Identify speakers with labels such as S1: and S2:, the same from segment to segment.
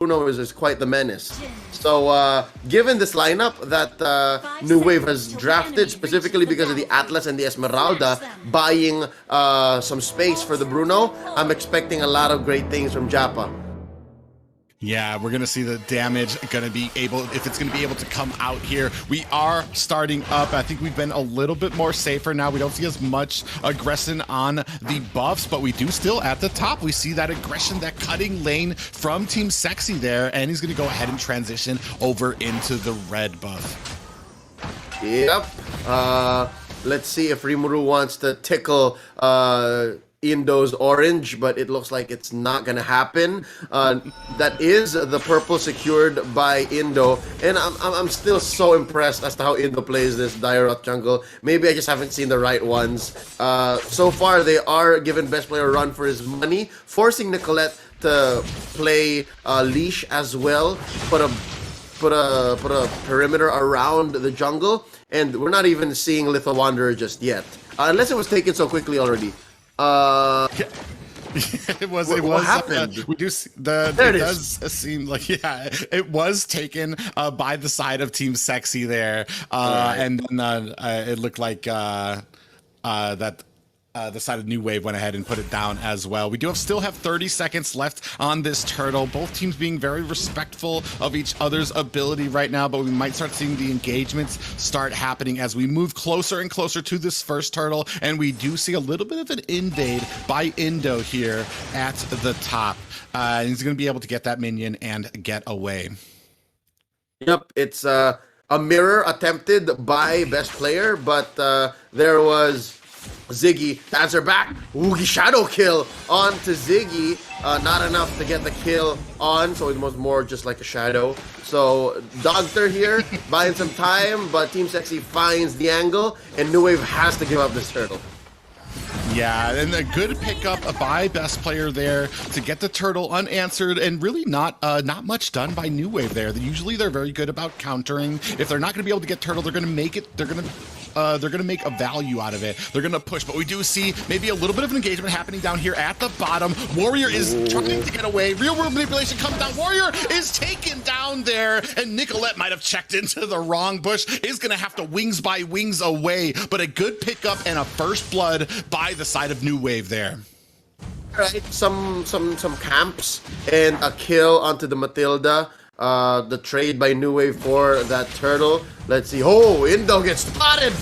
S1: Bruno is quite the menace. So given this lineup that New Wave has drafted specifically because of the Atlas and the Esmeralda buying some space for the Bruno, I'm expecting a lot of great things from Japa.
S2: Yeah, we're going to see the damage going to be able, if it's going to be able to come out here. We are starting up. I think we've been a little bit more safer now. We don't see as much aggression on the buffs, but we do still at the top. We see that aggression, that cutting lane from Team Sexi there, and he's going to go ahead and transition over into the red buff.
S1: Yep. Let's see if Rimuru wants to tickle Indo's orange, but it looks like it's not gonna happen. That is the purple secured by Indo, and I'm still so impressed as to how Indo plays this Dairoth jungle. Maybe I just haven't seen the right ones. So far, they are giving best player a run for his money, forcing Nicolette to play leash as well. Put a perimeter around the jungle, and we're not even seeing Little Wanderer just yet, unless it was taken so quickly already.
S2: It was.
S1: What happened?
S2: We do see it does seem like it was taken by the side of Team Sexi there, right. And then it looked like that. The side of New Wave went ahead and put it down as well. We still have 30 seconds left on this turtle. Both teams being very respectful of each other's ability right now, but we might start seeing the engagements start happening as we move closer and closer to this first turtle, and we do see a little bit of an invade by Indo here at the top. He's going to be able to get that minion and get away.
S1: Yep, it's a mirror attempted by best player, but there was Ziggy to answer back. Oogie shadow kill onto Ziggy. Not enough to get the kill on, so it was more just like a shadow. So Dogter here buying some time, but Team Sexi finds the angle, and New Wave has to give up this turtle.
S2: Yeah, and a good pickup by best player there to get the turtle unanswered, and really not much done by New Wave there. Usually they're very good about countering. If they're not going to be able to get turtle, they're going to make it. They're going to make a value out of it. They're going to push, but we do see maybe a little bit of an engagement happening down here at the bottom. Warrior is trying to get away. Real world manipulation comes down. Warrior is taken down there, and Nicolette might have checked into the wrong bush. Is going to have to wings by wings away, but a good pickup and a first blood by the side of New Wave there.
S1: Right, some camps and a kill onto the Matilda. The trade by New Wave for that turtle. Let's see. Oh, Indo gets spotted.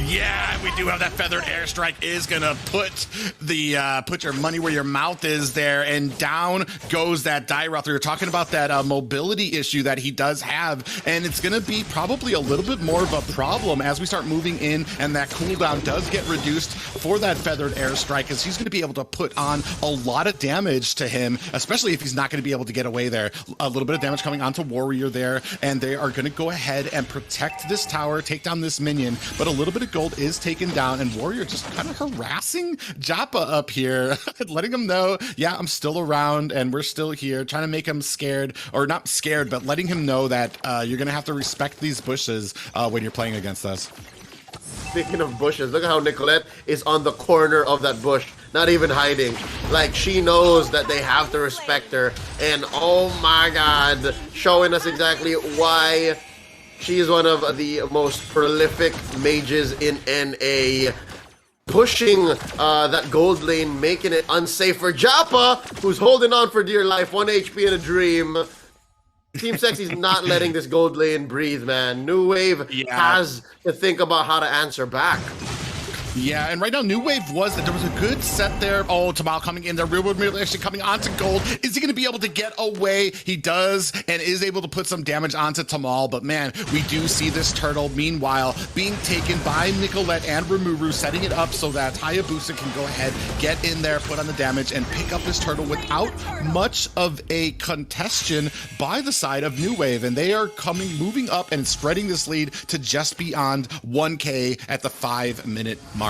S2: Yeah, we do have that feathered airstrike is gonna put your money where your mouth is there, and down goes that Dairoth. We were talking about that mobility issue that he does have, and it's gonna be probably a little bit more of a problem as we start moving in, and that cooldown does get reduced for that feathered airstrike, because he's gonna be able to put on a lot of damage to him, especially if he's not gonna be able to get away there. A little bit of damage coming onto Warrior there, and they are gonna go ahead and protect this tower, take down this minion, but a little bit of gold is taken down, and Warrior just kind of harassing Japa up here, letting him know, yeah, I'm still around and we're still here, trying to make him scared, or not scared, but letting him know that you're gonna have to respect these bushes when you're playing against us.
S1: Speaking of bushes, look at how Nicolette is on the corner of that bush, not even hiding. Like, she knows that they have to respect her, and oh my god, showing us exactly why she is one of the most prolific mages in NA, pushing that gold lane, making it unsafe for Japa, who's holding on for dear life, 1 HP in a dream. Team Sexi's not letting this gold lane breathe, man. New Wave has to think about how to answer back.
S2: Yeah, and right now, New Wave there was a good set there. Oh, Tamal coming in there, real world manipulation coming onto gold. Is he going to be able to get away? He does, and is able to put some damage onto Tamal, but man, we do see this turtle, meanwhile, being taken by Nicolette and Rimuru, setting it up so that Hayabusa can go ahead, get in there, put on the damage, and pick up this turtle without much of a contestation by the side of New Wave, and they are moving up and spreading this lead to just beyond 1K at the 5-minute mark.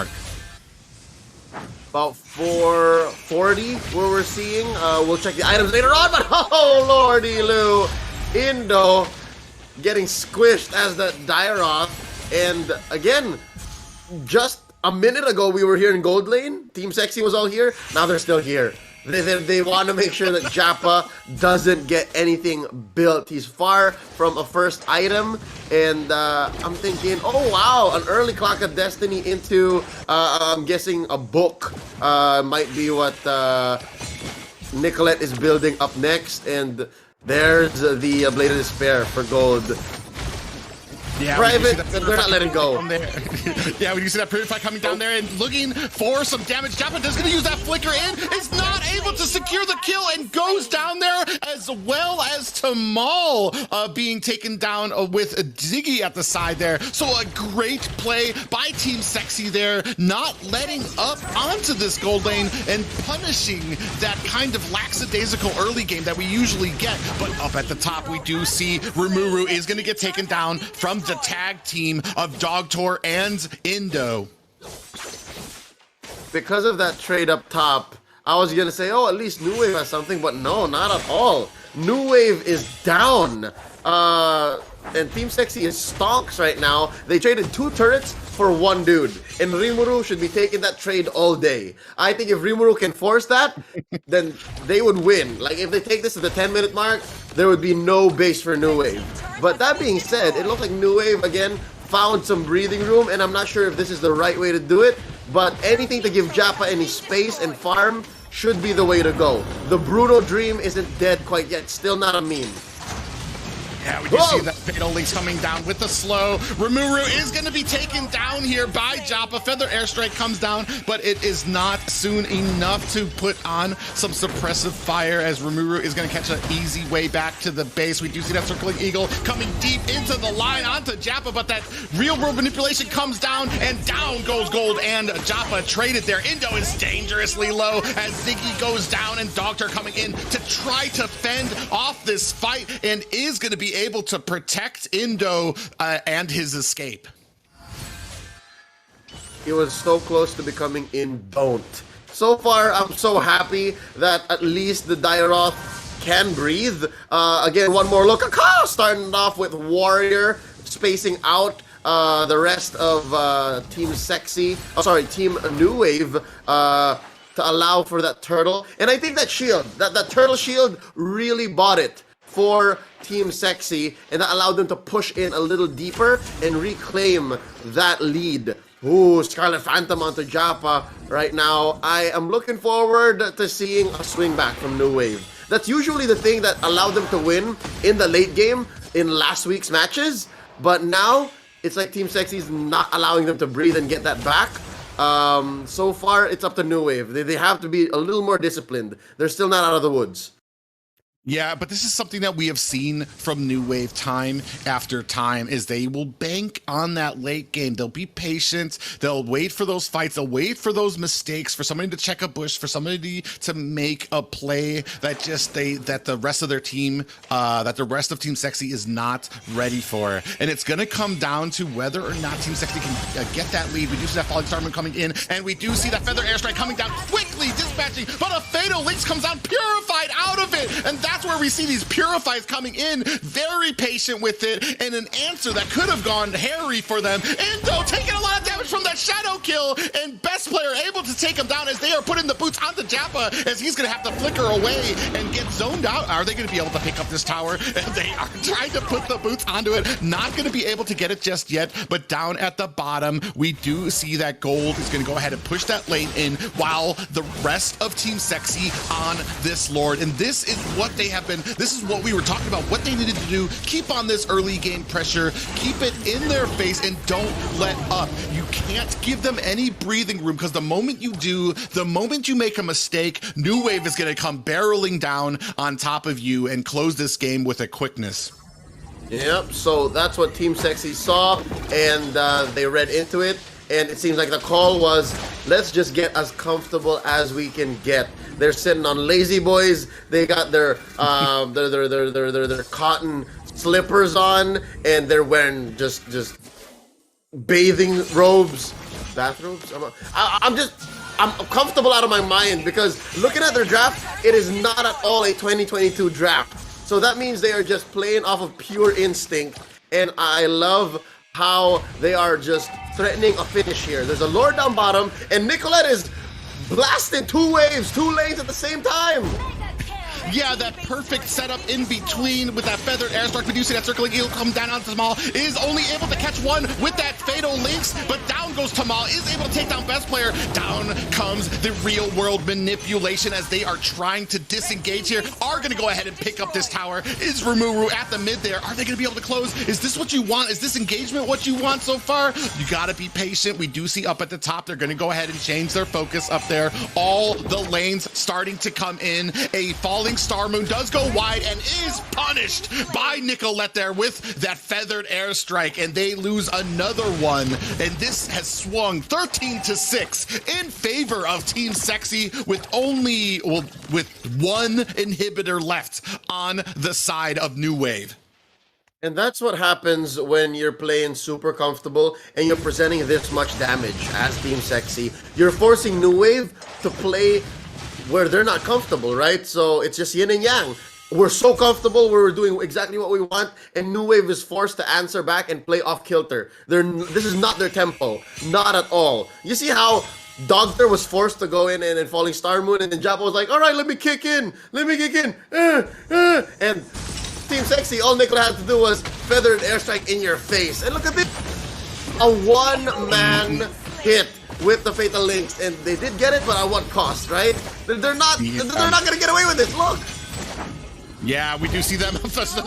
S1: About 440 where we're seeing. We'll check the items later on, but oh lordy Lou, Indo getting squished as the Dairoth. And again, just a minute ago we were here in gold lane. Team Sexi was all here. Now they're still here. They want to make sure that Japa doesn't get anything built. He's far from a first item, and I'm thinking, oh wow, an early Clock of Destiny into, I'm guessing a book might be what Nicolette is building up next, and there's the Blade of Despair for gold.
S2: Yeah,
S1: Private, they're not letting go.
S2: Yeah, when you see that Purify coming down there and looking for some damage, Japa is going to use that flicker in, is not able to secure the kill and goes down there, as well as Tamal being taken down with Ziggy at the side there. So a great play by Team Sexi there, not letting up onto this gold lane and punishing that kind of lackadaisical early game that we usually get. But up at the top, we do see Rimuru is going to get taken down from the tag team of Dogtor and Indo.
S1: Because of that trade up top, I was gonna say, oh, at least New Wave has something, but no, not at all. New Wave is down. And Team Sexy is stonks right now. They traded 2 turrets for 1 dude. And Rimuru should be taking that trade all day. I think if Rimuru can force that, then they would win. Like, if they take this to the 10-minute mark, there would be no base for New Wave. But that being said, it looks like New Wave, again, found some breathing room, and I'm not sure if this is the right way to do it, but anything to give Japa any space and farm should be the way to go. The Bruno dream isn't dead quite yet, still not a meme.
S2: Yeah, we do see that Fatal Link's coming down with the slow. Rimuru is going to be taken down here by Japa. Feather Airstrike comes down, but it is not soon enough to put on some suppressive fire, as Rimuru is going to catch an easy way back to the base. We do see that Circling Eagle coming deep into the line onto Japa, but that real-world manipulation comes down, and down goes gold, and Japa traded there. Indo is dangerously low as Ziggy goes down, and Doctor coming in to try to fend off this fight, and is going to be able to protect Indo and his escape.
S1: He was so close to becoming Indon't. So far, I'm so happy that at least the Dairoth can breathe. Again, one more look. Starting off with Warrior, spacing out the rest of Team Sexy. Oh, sorry, Team New Wave. To allow for that turtle. And I think that shield, that turtle shield really bought it for Team Sexy, and that allowed them to push in a little deeper and reclaim that lead. Ooh, Scarlet Phantom onto Japa right now. I am looking forward to seeing a swing back from New Wave. That's usually the thing that allowed them to win in the late game in last week's matches, but now it's like Team Sexy is not allowing them to breathe and get that back. So far, it's up to New Wave. They have to be a little more disciplined. They're still not out of the woods.
S2: Yeah, but this is something that we have seen from New Wave time after time, is they will bank on that late game. They'll be patient. They'll wait for those fights. They'll wait for those mistakes, for somebody to check a bush, for somebody to make a play that that the rest of their team, that the rest of Team Sexy is not ready for. And it's going to come down to whether or not Team Sexy can get that lead. We do see that Falling Starman coming in, and we do see that Feather Airstrike coming down quickly, dispatching, but a Fatal Lynx comes down, purified out of it, and that's where we see these Purifies coming in, very patient with it, and an answer that could have gone hairy for them. Indo taking a lot of damage from that shadow kill, and Best Player able to take him down as they are putting the boots onto Japa, as he's going to have to flicker away and get zoned out. Are they going to be able to pick up this tower? They are trying to put the boots onto it, not going to be able to get it just yet, but down at the bottom, we do see that gold is going to go ahead and push that lane in, while the rest of Team Sexy on this Lord. And this is what they have been, this is what we were talking about, what they needed to do. Keep on this early game pressure, keep it in their face, and don't let up. You can't give them any breathing room, because the moment you do, the moment you make a mistake, New Wave is going to come barreling down on top of you and close this game with a quickness.
S1: Yep, so that's what Team Sexy saw, and they read into it, and it seems like the call was, let's just get as comfortable as we can get. They're sitting on lazy boys. They got their their cotton slippers on, and they're wearing just bathing robes, bathrobes. I'm comfortable out of my mind, because looking at their draft, it is not at all a 2022 draft. So that means they are just playing off of pure instinct, and I love how they are just threatening a finish here. There's a Lord down bottom, and Nicolette is blasted 2 waves, 2 lanes at the same time.
S2: Yeah, that perfect setup in between with that feathered airstrike. We do see that circling eel come down onto Tamal. Is only able to catch one with that fatal links, but down goes Tamal. Is able to take down best player. Down comes the real world manipulation as they are trying to disengage here. Are going to go ahead and pick up this tower. Is Rimuru at the mid there? Are they going to be able to close? Is this what you want? Is this engagement what you want so far? You got to be patient. We do see up at the top, they're going to go ahead and change their focus up there. All the lanes starting to come in. A falling Star Moon does go wide and is punished by Nicolette there with that feathered airstrike, and they lose another one. And this has swung 13-6 in favor of Team Sexi with with one inhibitor left on the side of New Wave.
S1: And that's what happens when you're playing super comfortable and you're presenting this much damage as Team Sexi. You're forcing New Wave to play where they're not comfortable, right? So it's just yin and yang. We're so comfortable, we're doing exactly what we want, and New Wave is forced to answer back and play off kilter. This is not their tempo, not at all. You see how Dogter was forced to go in and Falling Star Moon, and then Japa was like, all right, let me kick in. And Team Sexi, all Nicola had to do was feathered airstrike in your face. And look at this, a one-man hit with the Fatal Links, and they did get it, but at what cost, right? They're not gonna get away with this. Look.
S2: Yeah, we do see them.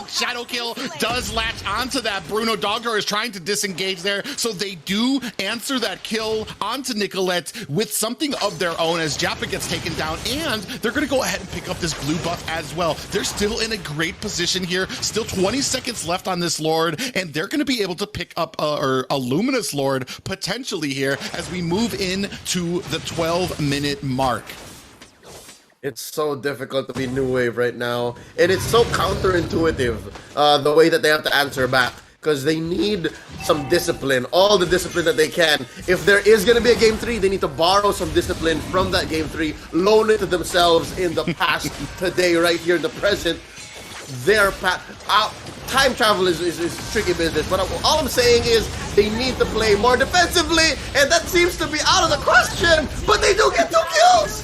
S2: Shadow Kill does latch onto that. Bruno Dogger is trying to disengage there, so they do answer that kill onto Nicolette with something of their own as Japa gets taken down, and they're going to go ahead and pick up this blue buff as well. They're still in a great position here. Still 20 seconds left on this Lord, and they're going to be able to pick up a Luminous Lord potentially here as we move into the 12-minute mark.
S1: It's so difficult to be New Wave right now, and it's so counterintuitive, the way that they have to answer back, because they need some discipline, all the discipline that they can. If there is going to be a Game 3, they need to borrow some discipline from that Game 3, loan it to themselves in the past, today, right here in the present. Their time travel is tricky business, but all I'm saying is they need to play more defensively, and that seems to be out of the question, but they do get 2 kills!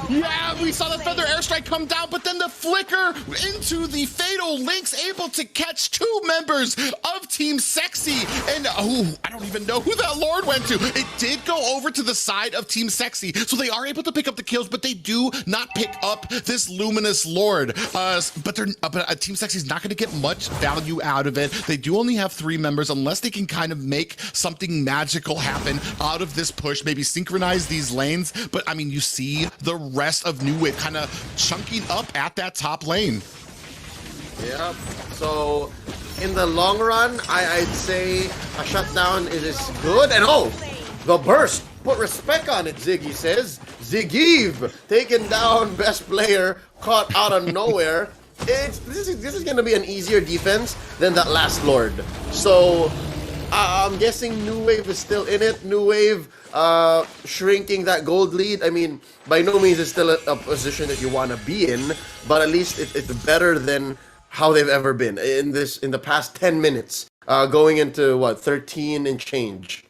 S2: Yeah, we saw the feather airstrike come down, but then the flicker into the fatal links, able to catch 2 members of Team Sexi. And I don't even know who that Lord went to. It did go over to the side of Team Sexi, so they are able to pick up the kills, but they do not pick up this Luminous Lord. But Team Sexi is not going to get much value out of it. They do only have 3 members, unless they can kind of make something magical happen out of this push, maybe synchronize these lanes. But I mean, you see the rest of New Wave kind of chunking up at that top lane.
S1: Yeah, so in the long run, I'd say a shutdown is good. And the burst, put respect on it, Ziggy says. Ziggy taken down best player, caught out of nowhere. This is going to be an easier defense than that last Lord. So I'm guessing New Wave is still in it. New Wave shrinking that gold lead. I mean, by no means it's still a position that you want to be in, but at least it's better than how they've ever been in the past 10 minutes, going into what, 13 and change.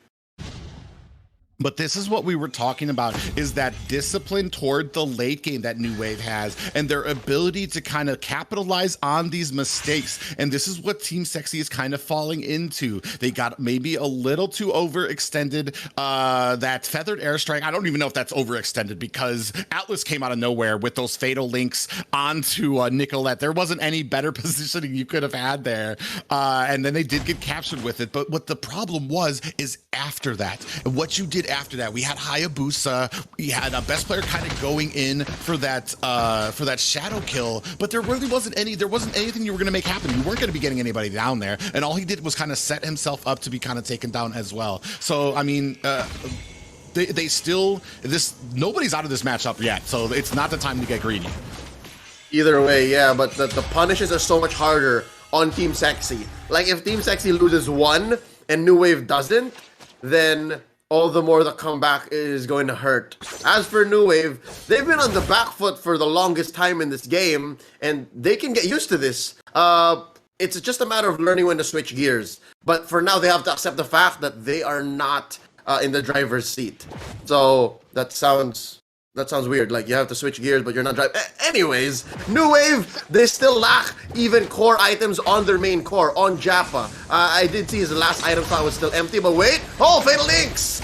S2: But this is what we were talking about, is that discipline toward the late game that New Wave has and their ability to kind of capitalize on these mistakes. And this is what Team Sexi is kind of falling into. They got maybe a little too overextended. That feathered airstrike, I don't even know if that's overextended, because Atlas came out of nowhere with those fatal links onto Nicolette. There wasn't any better positioning you could have had there. And then they did get captured with it. But what the problem was is after that, and what you did after that, we had Hayabusa, we had a best player kind of going in for that shadow kill, but there wasn't anything you were going to make happen. You weren't going to be getting anybody down there, and all he did was kind of set himself up to be kind of taken down as well. So I mean, nobody's out of this matchup yet, so it's not the time to get greedy.
S1: Either way, yeah, but the punishes are so much harder on Team Sexi. Like, if Team Sexi loses 1 and New Wave doesn't, then all the more the comeback is going to hurt. As for New Wave, they've been on the back foot for the longest time in this game, and they can get used to this. It's just a matter of learning when to switch gears. But for now, they have to accept the fact that they are not in the driver's seat. So that sounds That sounds weird. Like you have to switch gears, but you're not driving. Anyways, New Wave, they still lack even core items on their main core, on Jappa. I did see his last item slot was still empty, but wait. Oh, Fatal Links!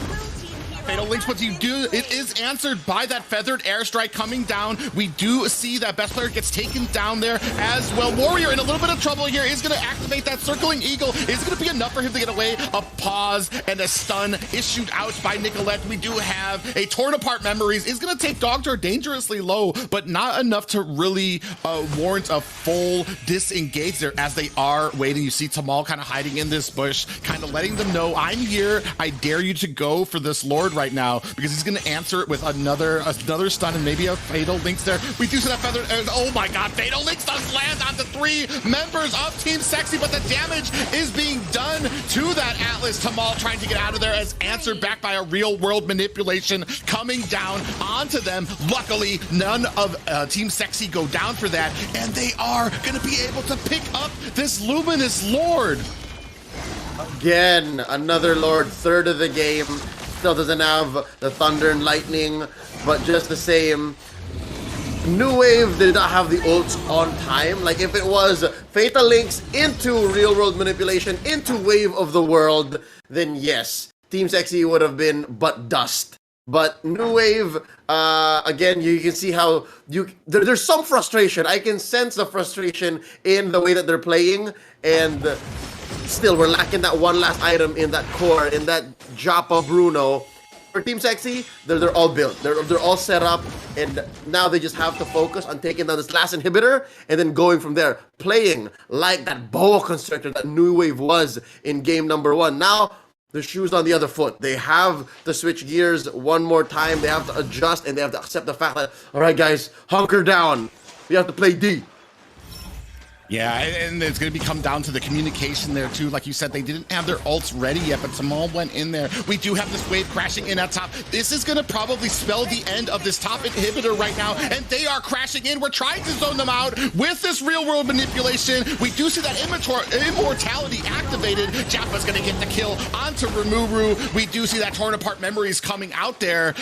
S2: Fatal Links, what you do, it is answered by that feathered airstrike coming down. We do see that best player gets taken down there as well. Warrior in a little bit of trouble here is going to activate that circling eagle. Is going to be enough for him to get away. A pause and a stun issued out by Nicolette. We do have a torn apart memories. Is going to take Dogtar dangerously low, but not enough to really warrant a full disengage there as they are waiting. You see Tamal kind of hiding in this bush, kind of letting them know, I'm here. I dare you to go for this Lord right now, because he's going to answer it with another stun and maybe a Fatal Links there. We do see that feather. Oh my god, Fatal Links does land on the 3 members of Team Sexy, but the damage is being done to that Atlas. Tamal trying to get out of there as answered back by a real world manipulation coming down onto them. Luckily, none of Team Sexy go down for that, and they are going to be able to pick up this Luminous Lord.
S1: Again, another Lord, third of the game. Still doesn't have the Thunder and Lightning, but just the same. New Wave did not have the ults on time. Like if it was Fatal Links into Real World Manipulation, into Wave of the World, then yes, Team Sexy would have been but dust. But New Wave, again, you can see how there's some frustration. I can sense the frustration in the way that they're playing, and still, we're lacking that one last item in that core, in that Jappa Bruno. For Team Sexy, they're all built. They're all set up, and now they just have to focus on taking down this last inhibitor and then going from there. Playing like that boa constrictor that New Wave was in game number 1. Now, the shoe's on the other foot. They have to switch gears one more time. They have to adjust, and they have to accept the fact that, all right, guys, hunker down. We have to play D.
S2: Yeah, and it's going to come down to the communication there, too. Like you said, they didn't have their ults ready yet, but Tamal went in there. We do have this wave crashing in at top. This is going to probably spell the end of this top inhibitor right now, and they are crashing in. We're trying to zone them out with this real-world manipulation. We do see that immortality activated. Jappa's going to get the kill onto Rimuru. We do see that torn apart memories coming out there.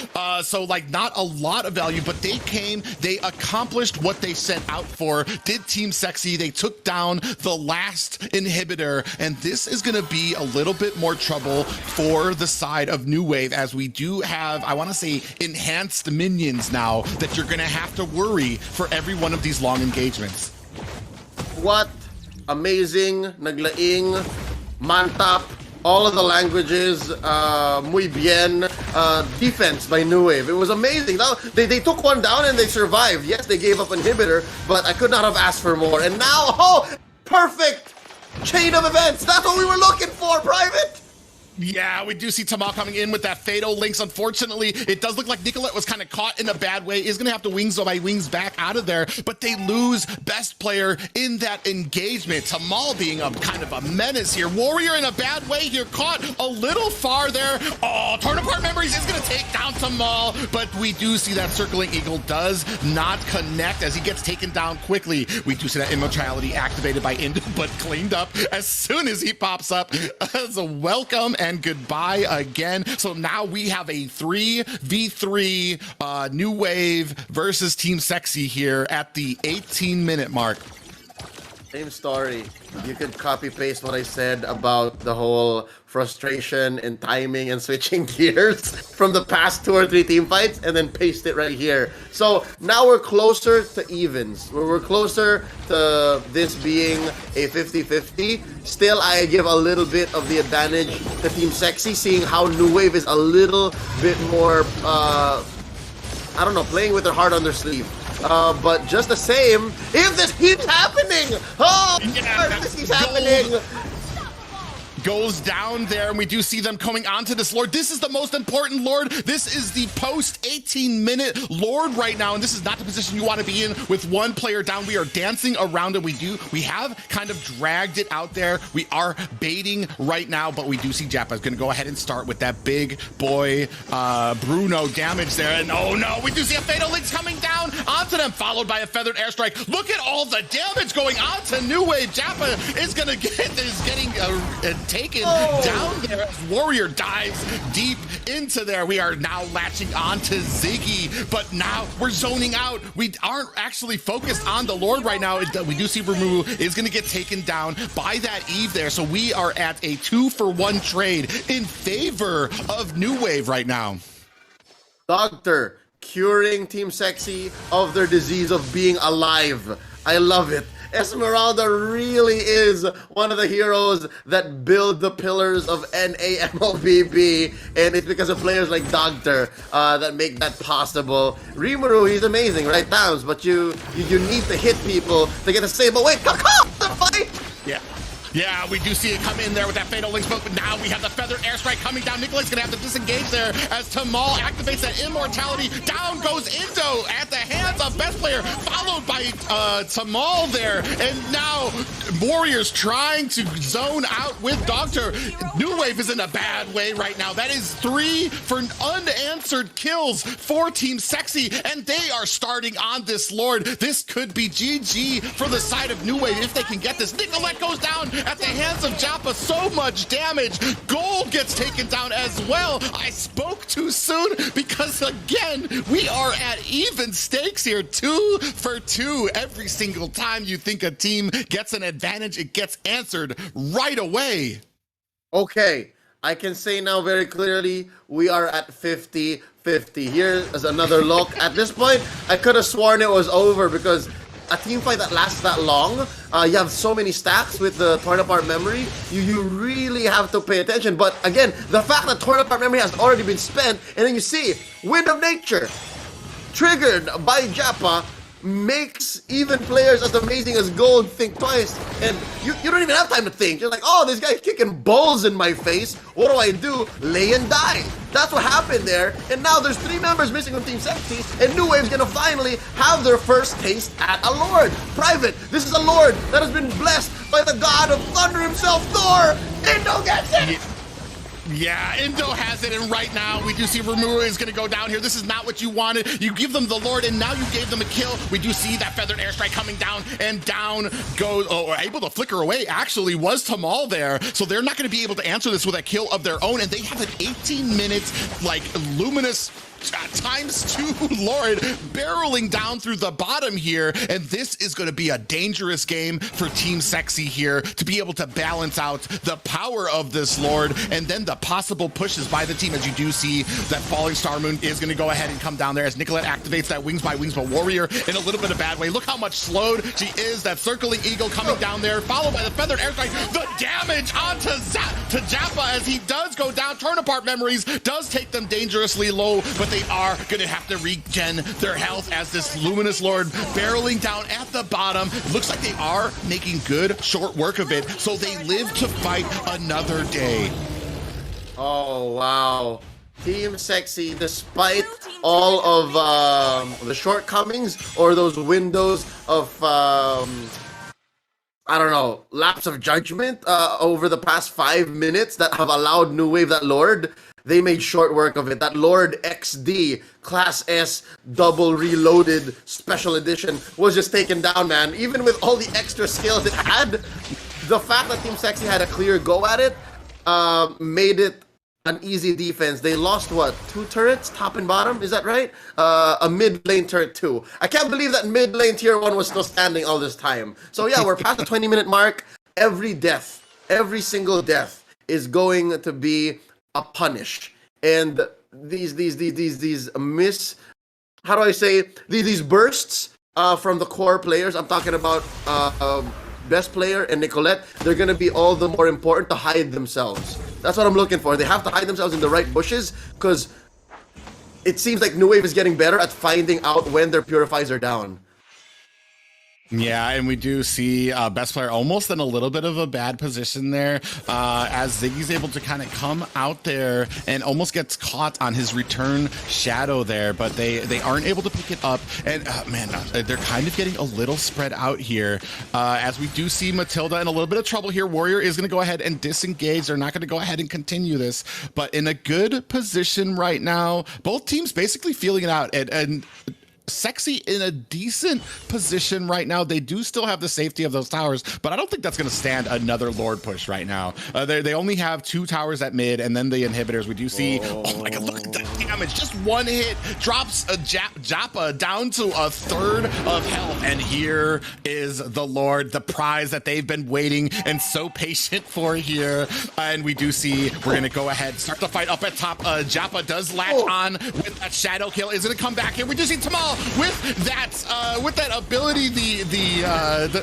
S2: So, like, not a lot of value, but they came, they accomplished what they set out for. Did Team Sexy, they took down the last inhibitor, and this is going to be a little bit more trouble for the side of New Wave, as we do have, I want to say, enhanced minions now that you're going to have to worry for every one of these long engagements.
S1: What amazing, naglaing, mantap, all of the languages, muy bien, defense by New Wave. It was amazing. Now, they took one down and they survived. Yes, they gave up inhibitor, but I could not have asked for more. And now, oh, perfect chain of events. That's what we were looking for, Private.
S2: Yeah, we do see Tamal coming in with that Fatal Links. Unfortunately, it does look like Nicolette was kind of caught in a bad way. Is going to have to wings back out of there, but they lose best player in that engagement. Tamal being a kind of a menace here. Warrior in a bad way here, caught a little far there. Oh, torn apart memories is going to take down Tamal, but we do see that circling eagle does not connect as he gets taken down quickly. We do see that immortality activated by Indo, but cleaned up as soon as he pops up. As a welcome and goodbye again. So now we have a 3v3 New Wave versus Team Sexy here at the 18-minute mark.
S1: Same story. You could copy paste what I said about the whole frustration and timing and switching gears from the past 2 or 3 team fights and then paste it right here. So now we're closer to evens. We're closer to this being a 50-50. Still, I give a little bit of the advantage to Team Sexy, seeing how New Wave is a little bit more, I don't know, playing with their heart on their sleeve. But just the same, if this keeps happening, oh, if this keeps happening.
S2: Goes down there, and we do see them coming onto this Lord. This is the most important Lord. This is the post 18-minute Lord right now, and this is not the position you want to be in with one player down. We are dancing around it. We have kind of dragged it out there. We are baiting right now, but we do see Jappa is going to go ahead and start with that big boy Bruno damage there. And oh no, we do see a Fatal Links coming down onto them, followed by a feathered airstrike. Look at all the damage going on to New Wave. Jappa is getting taken down there as Warrior dives deep into there. We are now latching on to Ziggy, but now we're zoning out. We aren't actually focused on the Lord right now. We do see Ramu is going to get taken down by that Eve there. So we are at a 2-for-1 trade in favor of New Wave right now.
S1: Doctor curing Team Sexy of their disease of being alive. I love it. Esmeralda really is one of the heroes that build the pillars of NAMLBB, and it's because of players like Doctor that make that possible. Rimuru, he's amazing, right, Towns? But you need to hit people to get a save. But wait, Kaka, the fight!
S2: Yeah, we do see it come in there with that Fatal Link smoke, but now we have the Feathered Airstrike coming down. Nikolai's gonna have to disengage there as Tamal activates that Immortality. Down goes Indo at the hands of Best Player, followed by Tamal there. And now Warriors trying to zone out with Doctor. New Wave is in a bad way right now. That is 3 for unanswered kills for Team Sexy, and they are starting on this Lord. This could be GG for the side of New Wave if they can get this. Nicolette goes down at the hands of Joppa, so much damage. Gold gets taken down as well. I spoke too soon because, again, we are at even stakes here. 2 for 2. Every single time you think a team gets an advantage, it gets answered right away.
S1: Okay, I can say now very clearly, we are at 50-50. Here's another look. At this point, I could have sworn it was over because a team fight that lasts that long, you have so many stacks with the torn apart memory, you really have to pay attention. But again, the fact that torn apart memory has already been spent, and then you see Wind of Nature triggered by Japa makes even players as amazing as Gold think twice. And you don't even have time to think. You're like, oh, this guy's kicking balls in my face. What do? Lay and die. That's what happened there. And now there's 3 members missing from Team Sexy, and New Wave's gonna finally have their first taste at a Lord. Private, this is a Lord that has been blessed by the god of thunder himself, Thor. Indo gets it!
S2: Yeah, Indo has it, and right now we do see Rimuru is going to go down here. This is not what you wanted. You give them the Lord, and now you gave them a kill. We do see that Feathered Airstrike coming down, and down goes, able to flicker away, actually, was Tamal there. So they're not going to be able to answer this with a kill of their own, and they have an 18 minutes, like, luminous ×2 Lord barreling down through the bottom here, and this is going to be a dangerous game for Team Sexy here to be able to balance out the power of this Lord and then the possible pushes by the team. As you do see that Falling Star Moon is going to go ahead and come down there as Nicolette activates that Wings by Wings, but Warrior in a little bit of bad way. Look how much slowed she is. That Circling Eagle coming down there, followed by the Feathered Airstrike. The damage onto Japa as he does go down. Turn apart memories does take them dangerously low, but they are going to have to regen their health as this Luminous Lord barreling down at the bottom. Looks like they are making good short work of it, so they live to fight another day.
S1: Oh, wow. Team Sexy, despite all of the shortcomings or those windows of, I don't know, lapse of judgment over the past 5 minutes that have allowed New Wave that Lord, they made short work of it. That Lord XD Class S double reloaded special edition was just taken down, man. Even with all the extra skills it had, the fact that Team Sexy had a clear go at it made it an easy defense. They lost, what, 2 turrets, top and bottom? Is that right? A mid lane turret too. I can't believe that mid lane tier 1 was still standing all this time. So yeah, we're past the 20-minute mark. Every death, every single death is going to be a punish. And these bursts from the core players, I'm talking about Best Player and Nicolette, they're going to be all the more important to hide themselves. That's what I'm looking for. They have to hide themselves in the right bushes, because it seems like New Wave is getting better at finding out when their purifies are down.
S2: Yeah, and we do see Best Player almost in a little bit of a bad position there as Ziggy's able to kind of come out there and almost gets caught on his return shadow there, but they aren't able to pick it up. And man, they're kind of getting a little spread out here as we do see Matilda in a little bit of trouble here. Warrior is going to go ahead and disengage. They're not going to go ahead and continue this, but in a good position right now. Both teams basically feeling it out, and Sexy in a decent position right now. They do still have the safety of those towers, but I don't think that's going to stand another Lord push right now. They only have 2 towers at mid, and then the inhibitors. We do see, oh my god, look at the damage. Just one hit drops a Japa down to a third of health, and here is the Lord, the prize that they've been waiting and so patient for here. And we do see we're going to go ahead, start the fight up at top. Japa does latch on with that shadow kill. Is going to come back here. We do see Tamal with that ability,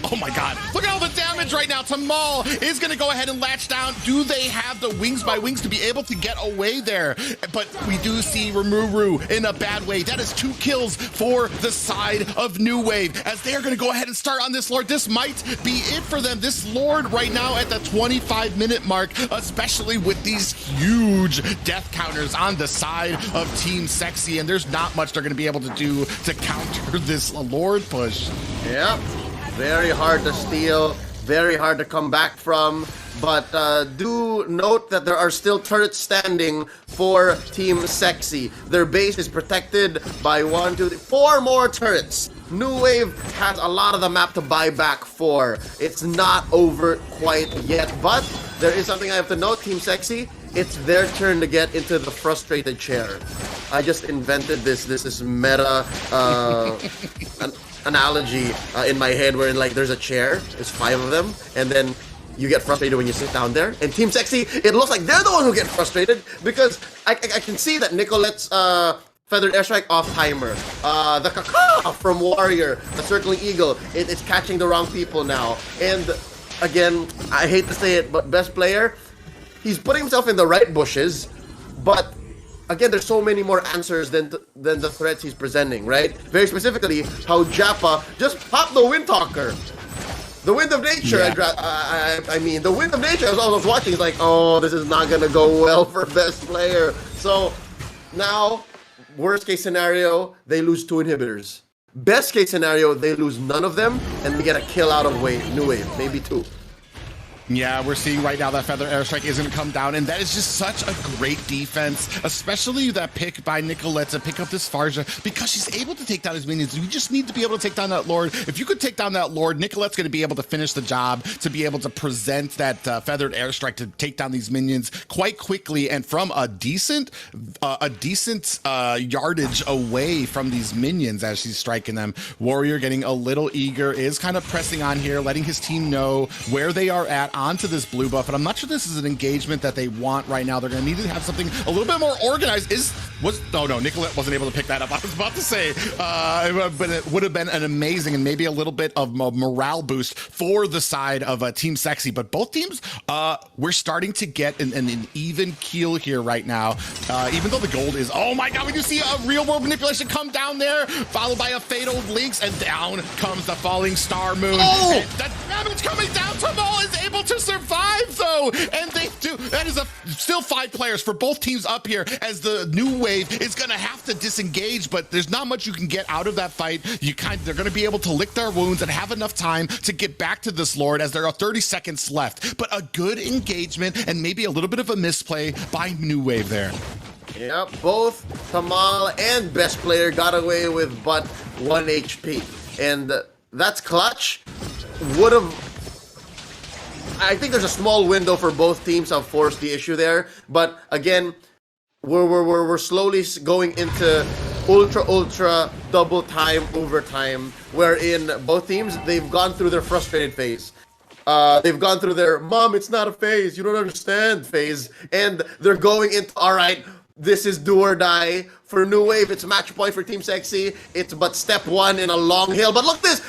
S2: oh my god, look at all the damage right now. Tamal is going to go ahead and latch down. Do they have the wings by wings to be able to get away there? But we do see Rimuru in a bad way. That is 2 kills for the side of New Wave as they are going to go ahead and start on this Lord. This might be it for them. This Lord right now at the 25-minute mark, especially with these huge death counters on the side of Team Sexy, and there's not much they're going to be able to do to counter this Lord push.
S1: Yeah, very hard to steal, very hard to come back from. But do note that there are still turrets standing for Team Sexy. Their base is protected by 1, 2, 3, 4 more turrets. New Wave has a lot of the map to buy back for. It's not over quite yet, but there is something I have to note, Team Sexy. It's their turn to get into the frustrated chair. I just invented this is meta analogy in my head where like there's a chair, there's 5 of them, and then you get frustrated when you sit down there. And Team Sexy, it looks like they're the one who get frustrated because I can see that Nicolette's Feathered Airstrike off timer. The Kaka from Warrior, the Circling Eagle, it's catching the wrong people now. And again, I hate to say it, but best player, he's putting himself in the right bushes, but again, there's so many more answers than the threats he's presenting, right? Very specifically, how Japa just popped the Wind Talker. The Wind of Nature, yeah. I mean, the Wind of Nature, as I was watching, it's like, oh, this is not going to go well for best player. So now, worst case scenario, they lose 2 inhibitors. Best case scenario, they lose none of them, and they get a kill out of New Wave, maybe 2.
S2: Yeah, we're seeing right now that Feather Airstrike is going to come down, and that is just such a great defense, especially that pick by Nicolette to pick up this Farja, because she's able to take down his minions. You just need to be able to take down that Lord. If you could take down that Lord, Nicolette's going to be able to finish the job, to be able to present that Feathered Airstrike to take down these minions quite quickly and from a decent yardage away from these minions as she's striking them. Warrior getting a little eager, is kind of pressing on here, letting his team know where they are at onto this blue buff, and I'm not sure this is an engagement that they want right now. They're going to need to have something a little bit more organized. No, Nicolette wasn't able to pick that up. I was about to say, but it would have been an amazing and maybe a little bit of a morale boost for the side of Team Sexy. But both teams, we're starting to get an even keel here right now. Even though the gold is, oh my god, we do see a real world manipulation come down there, followed by a fatal Lynx, and down comes the falling star moon. Oh! And the damage coming down, Tamal is able to survive though, and they do. That is still 5 players for both teams up here, as the New Wave is gonna have to disengage, but there's not much you can get out of that fight. They're gonna be able to lick their wounds and have enough time to get back to this Lord, as there are 30 seconds left. But a good engagement and maybe a little bit of a misplay by New Wave there.
S1: Yep, both Tamal and best player got away with but 1 HP, and that's clutch. I think there's a small window for both teams to have forced the issue there, but again, we're slowly going into ultra double time overtime, wherein both teams, they've gone through their frustrated phase. They've gone through their "Mom, it's not a phase, you don't understand" phase, and they're going into, all right, this is do or die. For New Wave, it's match point. For Team Sexy, it's but step 1 in a long hill. But look this,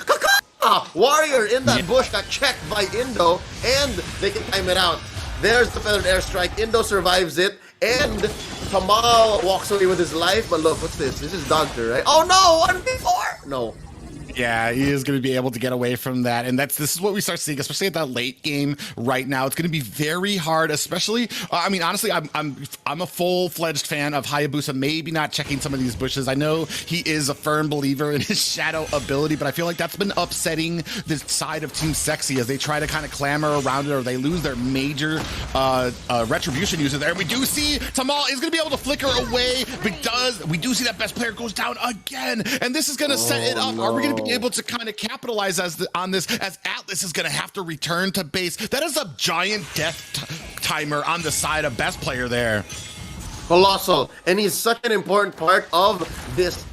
S1: Warrior in that bush got checked by Indo, and they can time it out. There's the Feathered Airstrike. Indo survives it, and Tamal walks away with his life. But look, what's this? This is Doctor, right? Oh no, 1v4! No.
S2: Yeah, he is going to be able to get away from that, and this is what we start seeing, especially at that late game right now. It's going to be very hard, especially. I mean, honestly, I'm a full-fledged fan of Hayabusa. Maybe not checking some of these bushes. I know he is a firm believer in his shadow ability, but I feel like that's been upsetting the side of Team Sexy as they try to kind of clamor around it, or they lose their major retribution user there. And we do see Tamal is going to be able to flicker away, but we do see that best player goes down again, and this is going to set it up.
S1: No.
S2: Are we going to be able to kind of capitalize on this, as Atlas is going to have to return to base? That is a giant death timer on the side of best player there.
S1: Colossal, and he's such an important part of this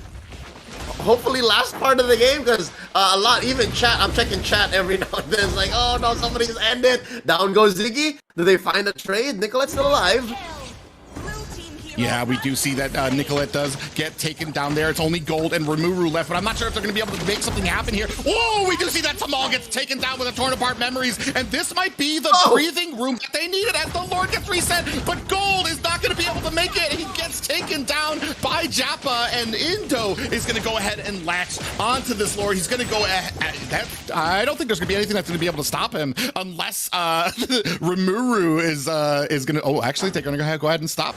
S1: hopefully last part of the game, because a lot, even chat, I'm checking chat every now and then. It's like, oh no, somebody's ended. Down goes Ziggy. Do they find a trade? Nicolette's still alive.
S2: Yeah, we do see that Nicolette does get taken down there. It's only Gold and Rimuru left, but I'm not sure if they're going to be able to make something happen here. Oh, we do see that Tamal gets taken down with a torn apart memories, and this might be the breathing room that they needed as the Lord gets reset, but Gold is not going to be able to make it. He gets taken down by Jappa, and Indo is going to go ahead and latch onto this Lord. He's going to go ahead. I don't think there's going to be anything that's going to be able to stop him unless Rimuru is going to. Oh, actually, they're going to go ahead and stop.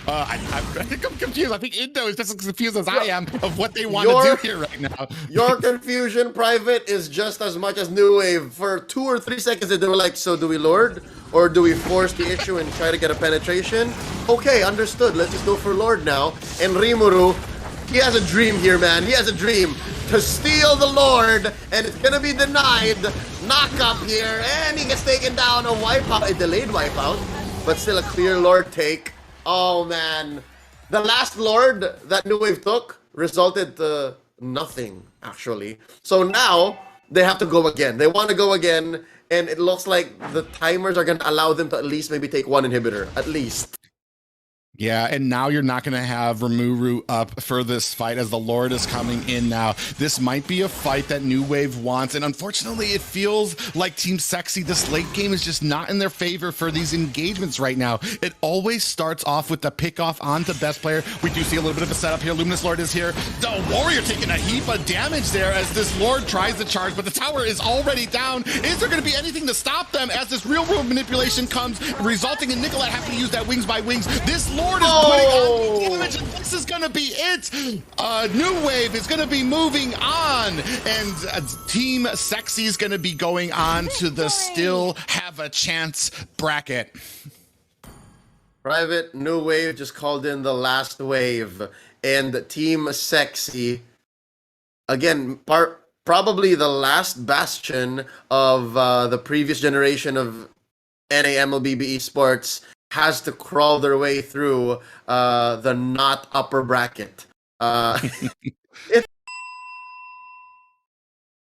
S2: I think I'm confused. I think Indo is just as confused as I am of what they want to do here right now.
S1: Your confusion, Private, is just as much as New Wave. For 2 or 3 seconds, they were like, so do we Lord? Or do we force the issue and try to get a penetration? Okay, understood. Let's just go for Lord now. And Rimuru, he has a dream here, man. He has a dream to steal the Lord, and it's gonna be denied. Knock up here, and he gets taken down. A wipeout, a delayed wipeout, but still a clear Lord take. Oh man, the last Lord that New Wave took resulted to nothing, actually. So now they have to go again. They want to go again, and it looks like the timers are going to allow them to at least maybe take 1 inhibitor, at least.
S2: Yeah, and now you're not going to have Rimuru up for this fight as the Lord is coming in now. This might be a fight that New Wave wants, and unfortunately it feels like Team Sexy, this late game is just not in their favor for these engagements right now. It always starts off with the pickoff onto best player. We do see a little bit of a setup here. Luminous Lord is here. The Warrior taking a heap of damage there as this Lord tries to charge, but the tower is already down. Is there going to be anything to stop them as this real world manipulation comes, resulting in Nicolette having to use that wings by wings? This Lord is putting on the damage, and this is going to be it. New Wave is going to be moving on, and Team Sexy is going to be going on to the still have a chance bracket.
S1: Private, New Wave just called in the last wave, and Team Sexy, again, probably the last bastion of the previous generation of NAMLBB esports, has to crawl their way through the not upper bracket. It's